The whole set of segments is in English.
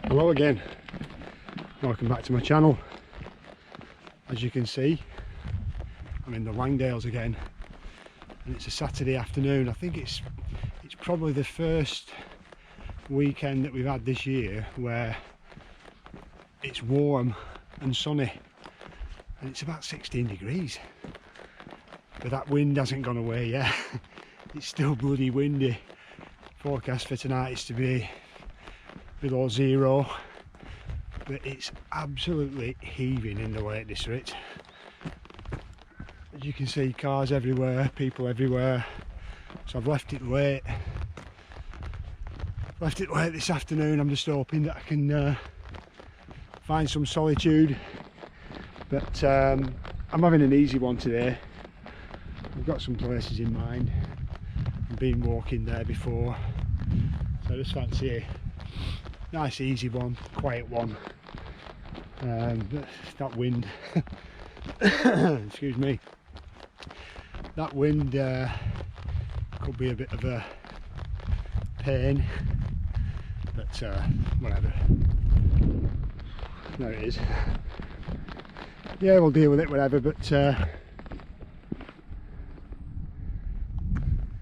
Hello again, welcome back to my channel. As you can see, I'm in the Langdales again, and it's a Saturday afternoon. I think it's probably the first weekend that we've had this year where it's warm and sunny, and it's about 16 degrees, but that wind hasn't gone away yet. It's still bloody windy. Forecast for tonight is to be below zero, but it's absolutely heaving in the Lake District. As you can see, cars everywhere, people everywhere. So I've left it late this afternoon. I'm just hoping that I can find some solitude, but I'm having an easy one today. I've got some places in mind. I've been walking there before, so I just fancy a nice easy one, quiet one. That wind excuse me, that wind could be a bit of a pain, but whatever. There it is. Yeah, we'll deal with it, whatever. But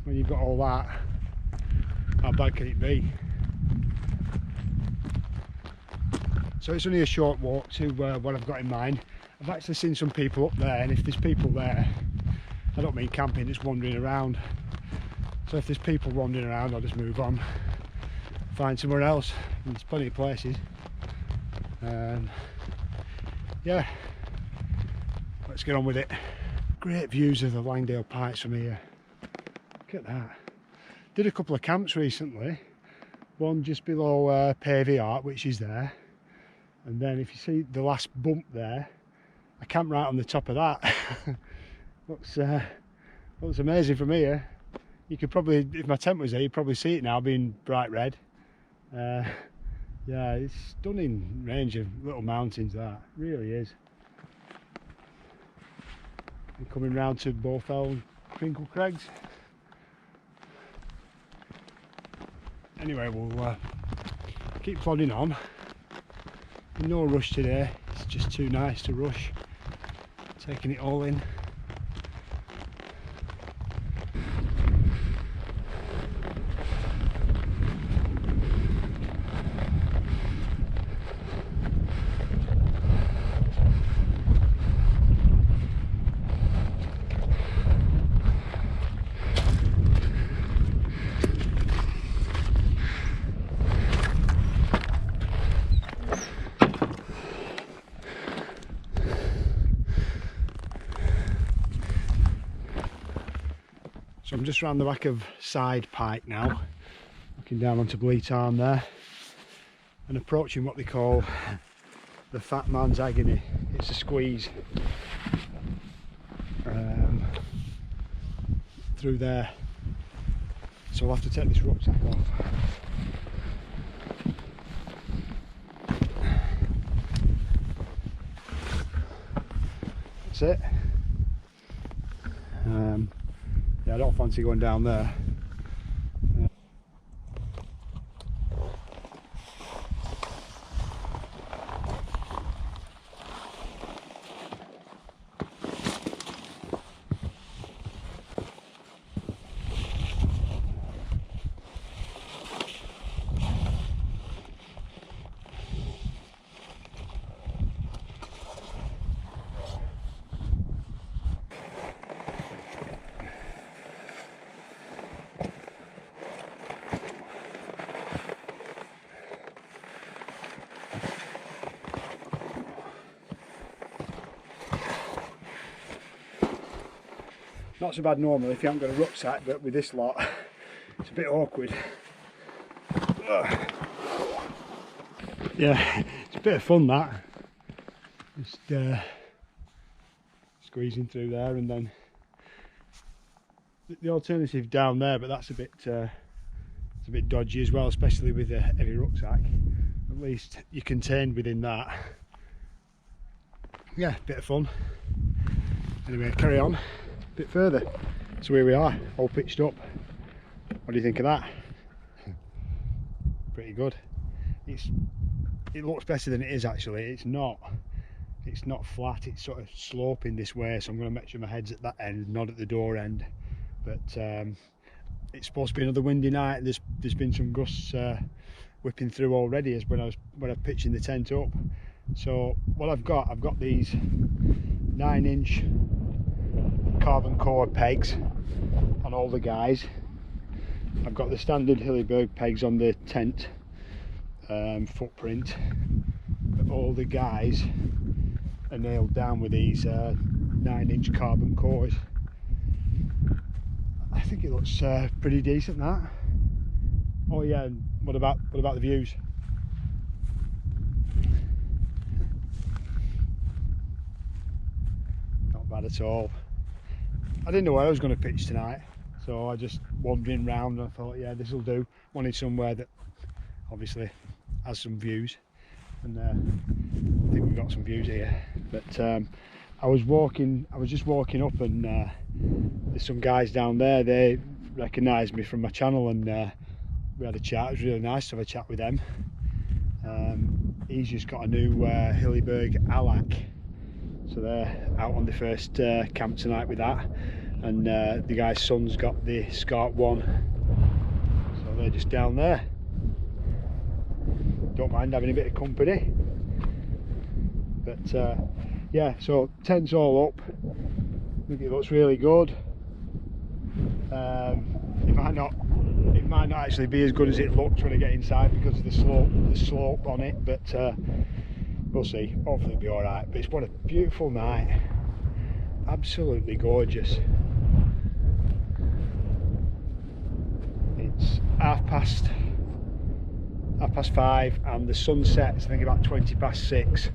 when you've got all that, how bad can it be? So it's only a short walk to what I've got in mind. I've actually seen some people up there, and if there's people there, I don't mean camping, just wandering around. So if there's people wandering around, I'll just move on, find somewhere else. And there's plenty of places. Yeah, let's get on with it. Great views of the Langdale Pikes from here. Look at that. Did a couple of camps recently. One just below Pavey Art, which is there. And then if you see the last bump there, I camped right on the top of that. looks amazing from here. You could probably, if my tent was there, you'd probably see it now being bright red. Yeah, it's stunning range of little mountains, that really is. And coming round to Lingmoor Fell and Crinkle Crags. Anyway, we'll keep plodding on. No rush today, it's just too nice to rush. Taking it all in. So I'm just round the back of Side Pike now, looking down onto Tarns there, and approaching what they call the Fat Man's Agony. It's a squeeze through there, so I'll have to take this rucksack off. That's it. Yeah, I don't fancy going down there. Not so bad normally if you haven't got a rucksack, but with this lot, it's a bit awkward. Yeah, it's a bit of fun, that. Just squeezing through there, and then the alternative down there, but that's a bit dodgy as well, especially with a heavy rucksack. At least you're contained within that. Yeah, bit of fun. Anyway, carry on. Bit further. So here we are, all pitched up. What do you think of that? Pretty good. It's it looks better than it is actually. It's not flat, it's sort of sloping this way, so I'm going to make sure my head's at that end, not at the door end. But it's supposed to be another windy night. There's been some gusts whipping through already as when I was pitching the tent up. So what I've got these 9-inch carbon core pegs on all the guys. I've got the standard Hilleberg pegs on the tent footprint, but all the guys are nailed down with these 9-inch carbon cores. I think it looks pretty decent, that. Oh yeah, and what about the views? Not bad at all. I didn't know where I was going to pitch tonight, so I just wandering round and I thought, yeah, this will do. Wanted somewhere that obviously has some views, and I think we've got some views here. But I was just walking up, and there's some guys down there. They recognised me from my channel, and we had a chat. It was really nice to have a chat with them. He's just got a new Hilleberg Alac, so they're out on the first camp tonight with that, and the guy's son's got the Scarp 1, so they're just down there. Don't mind having a bit of company. But yeah, so tent's all up. I think it looks really good. It might not actually be as good as it looks when I get inside because of the slope on it, but we'll see. Hopefully it'll be all right. But it's what a beautiful night. Absolutely gorgeous. It's half past 5 and the sun sets I think about 20 past 6.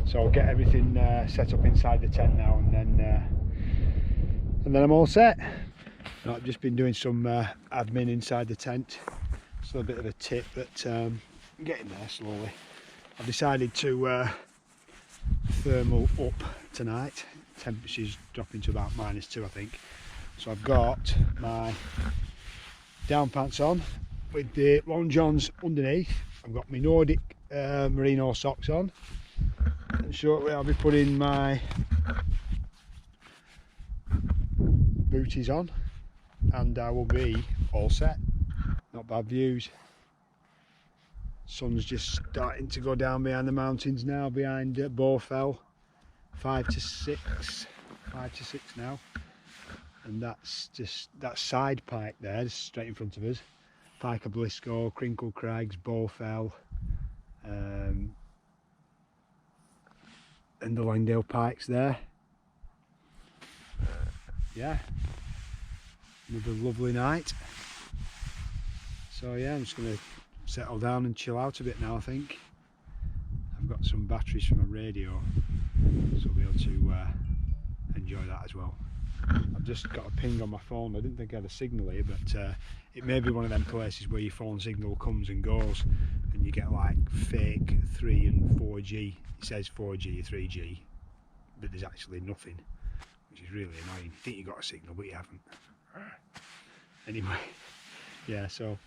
So I'll get everything set up inside the tent now, and then I'm all set. And I've just been doing some admin inside the tent. Still a bit of a tip, but I'm getting there slowly. I've decided to thermal up tonight. Temperature's dropping to about -2, I think. So I've got my down pants on with the long johns underneath. I've got my Nordic merino socks on, and shortly I'll be putting my booties on, and I will be all set. Not bad views. Sun's just starting to go down behind the mountains now, behind Lingmoor Fell. 5 to 6 now, and that's Side Pike there, just straight in front of us. Pike of Blisco, Crinkle Crags, Lingmoor Fell, and the Langdale Pikes there. Yeah, another lovely night. So yeah, I'm just going to settle down and chill out a bit now. I think I've got some batteries for my radio, so I'll be able to enjoy that as well. I've just got a ping on my phone. I didn't think I had a signal here, but it may be one of them places where your phone signal comes and goes, and you get like fake 3 and 4G. It says 4G or 3G, but there's actually nothing, which is really annoying. You think you got a signal, but you haven't. Anyway, yeah, so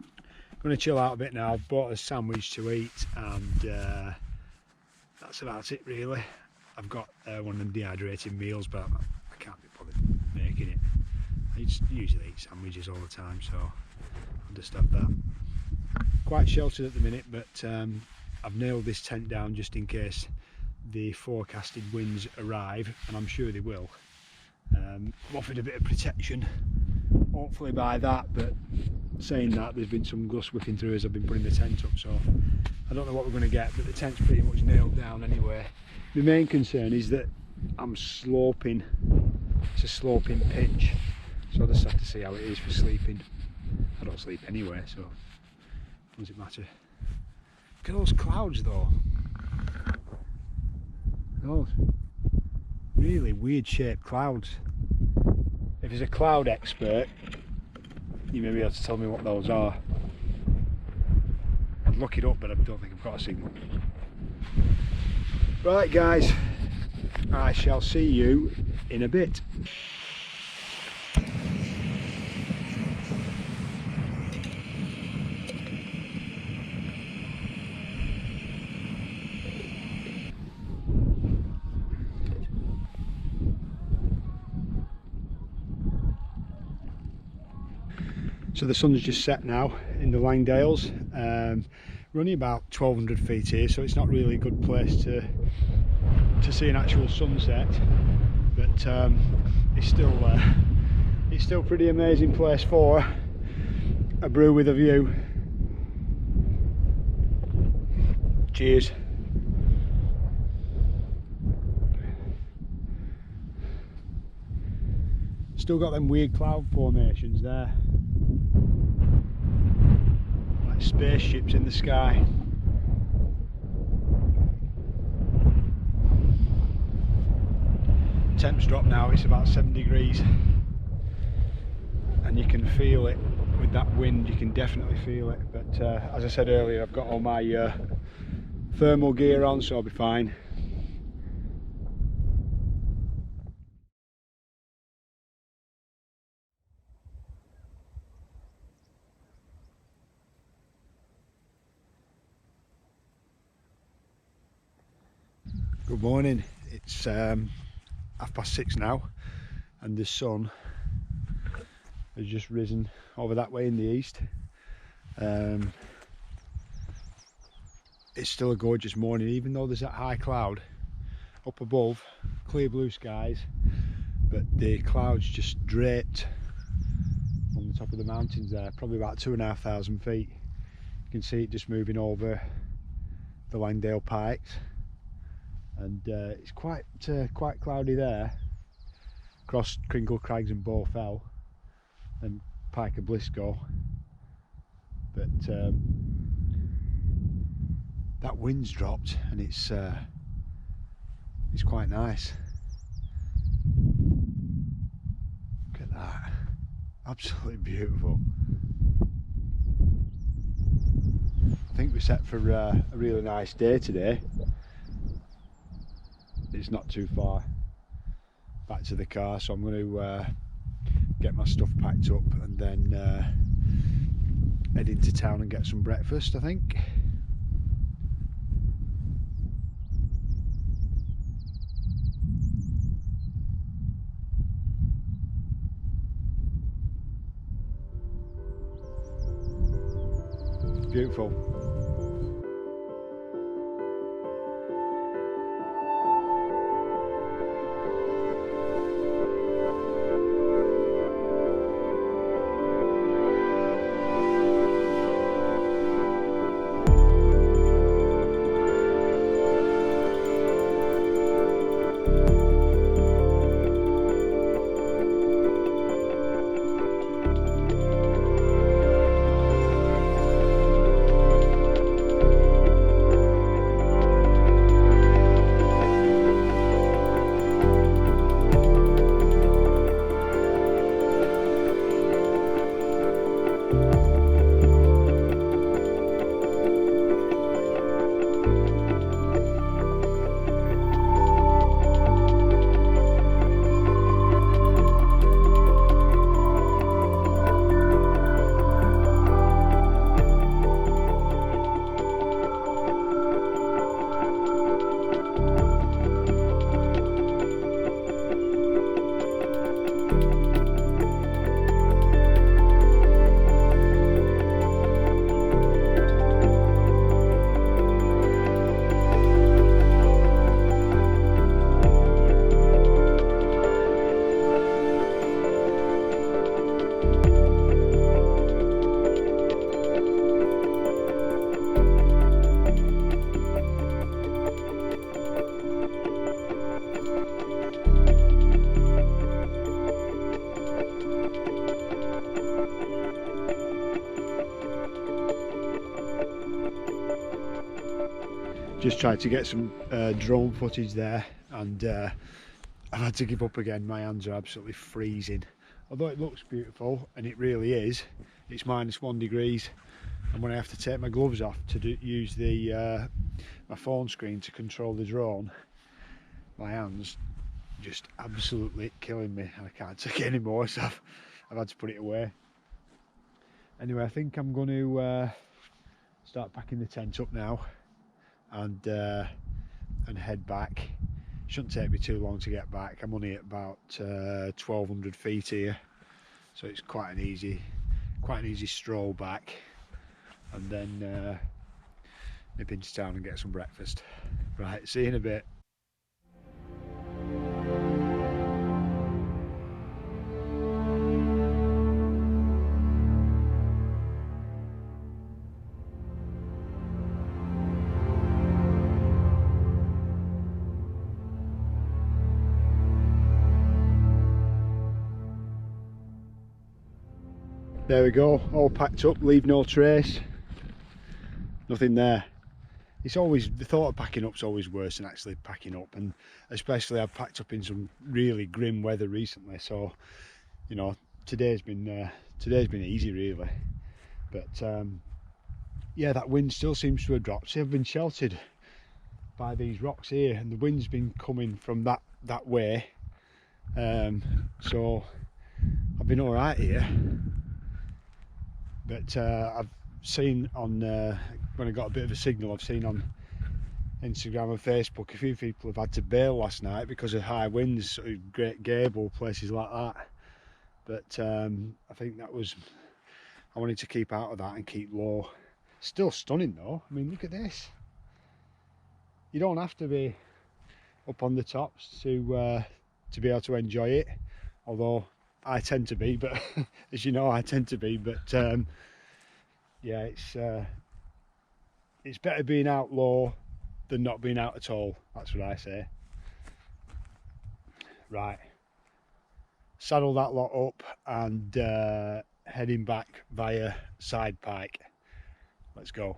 I'm going to chill out a bit now. I've bought a sandwich to eat, and that's about it really. I've got one of them dehydrating meals, but I can't be bothered making it. I usually eat sandwiches all the time, so I'll just have that. Quite sheltered at the minute, but I've nailed this tent down just in case the forecasted winds arrive, and I'm sure they will. I'm offered a bit of protection, hopefully by that, but saying that, there's been some gusts whipping through as I've been putting the tent up, so I don't know what we're going to get, but the tent's pretty much nailed down anyway. The main concern is that I'm sloping. It's a sloping pitch, so I'll just have to see how it is for sleeping. I don't sleep anyway, so what does it matter? Look at those clouds though. Those really weird shaped clouds. If there's a cloud expert, you may be able to tell me what those are. I'd look it up, but I don't think I've got a signal. Right guys, I shall see you in a bit. So the sun's just set now in the Langdales. We're only about 1200 feet here, so it's not really a good place to see an actual sunset, but it's still pretty amazing place for a brew with a view. Cheers. Still got them weird cloud formations there, like spaceships in the sky. Temps dropped now, it's about 7 degrees, and you can feel it with that wind. You can definitely feel it, but as I said earlier, I've got all my thermal gear on, so I'll be fine. Good morning. It's 6:30 now, and the sun has just risen over that way in the east. It's still a gorgeous morning, even though there's that high cloud up above, clear blue skies, but the clouds just draped on the top of the mountains there, probably about 2,500 feet. You can see it just moving over the Langdale Pikes, and it's quite cloudy there across Kringle Crags and Bow Fell and Pike of Blisco, but that wind's dropped and it's quite nice. Look at that, absolutely beautiful. I think we're set for a really nice day today. It's not too far back to the car, so I'm going to get my stuff packed up and then head into town and get some breakfast, I think. Beautiful. Just tried to get some drone footage there, and I've had to give up again. My hands are absolutely freezing. Although it looks beautiful, and it really is, it's -1 degrees, and when I have to take my gloves off to use the my phone screen to control the drone, my hands just absolutely killing me, and I can't take it anymore, so I've had to put it away. Anyway, I think I'm going to start packing the tent up now and head back. Shouldn't take me too long to get back. I'm only at about 1200 feet here, so it's quite quite an easy stroll back, and then nip into town and get some breakfast. Right, see you in a bit. There we go, all packed up, leave no trace. Nothing there. It's always, the thought of packing up's always worse than actually packing up, and especially I've packed up in some really grim weather recently, so you know, today's been easy really. But yeah, that wind still seems to have dropped. See, I've been sheltered by these rocks here, and the wind's been coming from that way, so I've been all right here. But I've seen on when I got a bit of a signal, I've seen on Instagram and Facebook a few people have had to bail last night because of high winds, sort of Great Gable, places like that. But I think that was, I wanted to keep out of that and keep low. Still stunning though. I mean, look at this. You don't have to be up on the tops to be able to enjoy it, although I tend to be, but as you know, I tend to be. But yeah, it's better being out low than not being out at all. That's what I say. Right, saddle that lot up and heading back via Side Pike. Let's go.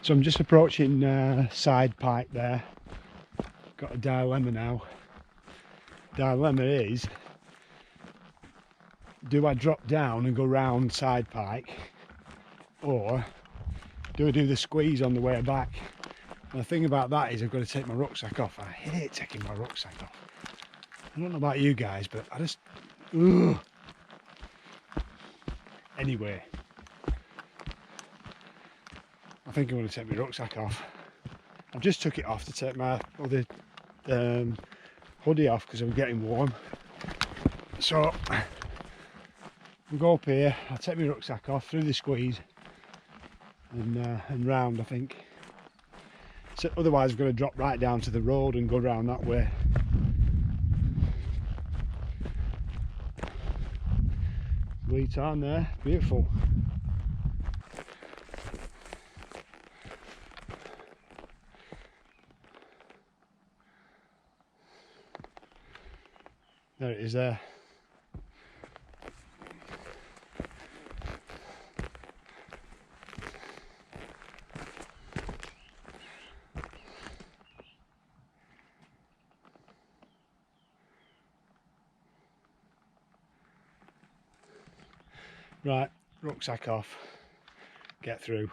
So I'm just approaching Side Pike there. Got a dilemma now. Dilemma is, do I drop down and go round Side Pike, or do I do the squeeze on the way back? And the thing about that is I've got to take my rucksack off. I hate taking my rucksack off. I don't know about you guys, but I just, ugh. Anyway, I think I'm going to take my rucksack off. I've just took it off to take my other hoodie off because I'm getting warm. So we'll go up here, I'll take my rucksack off through the squeeze and round, I think. So otherwise I'm going to drop right down to the road and go round that way. Lee Tarn there, beautiful. There it is there. Right, rucksack off, get through.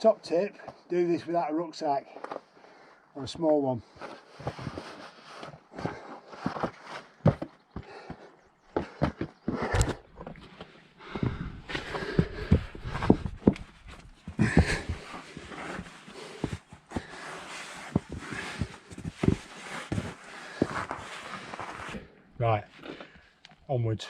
top tip, do this without a rucksack or a small one. Right, onwards.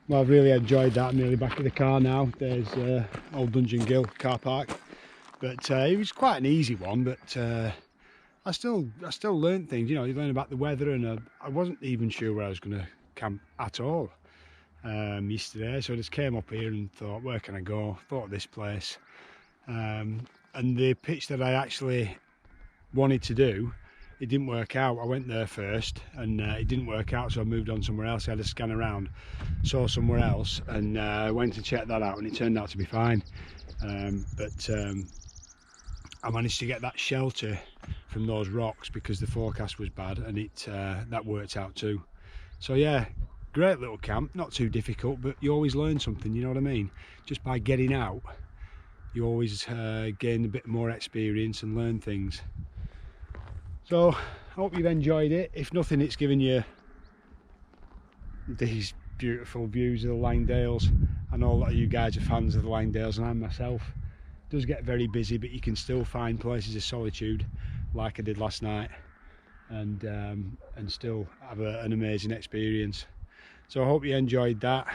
Well, I've really enjoyed that. I'm nearly back at the car now. There's Old Dungeon Gill car park, but it was quite an easy one. But I still learned things. You know, you learn about the weather, and I wasn't even sure where I was going to camp at all yesterday. So I just came up here and thought, where can I go? Thought of this place, and the pitch that I actually wanted to do, it didn't work out. I went there first and it didn't work out, so I moved on somewhere else. I had to scan around, saw somewhere else, and went to check that out, and it turned out to be fine. But I managed to get that shelter from those rocks because the forecast was bad, and it that worked out too. So yeah, great little camp, not too difficult, but you always learn something, you know what I mean? Just by getting out, you always gain a bit more experience and learn things. So I hope you've enjoyed it. If nothing, it's given you these beautiful views of the Langdales. I know a lot of you guys are fans of the Langdales, and I myself. It does get very busy, but you can still find places of solitude like I did last night, and still have an amazing experience. So I hope you enjoyed that.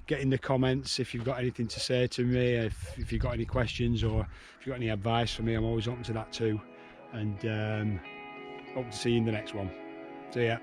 Get in the comments if you've got anything to say to me, if you've got any questions, or if you've got any advice for me. I'm always open to that too. And hope to see you in the next one. See ya.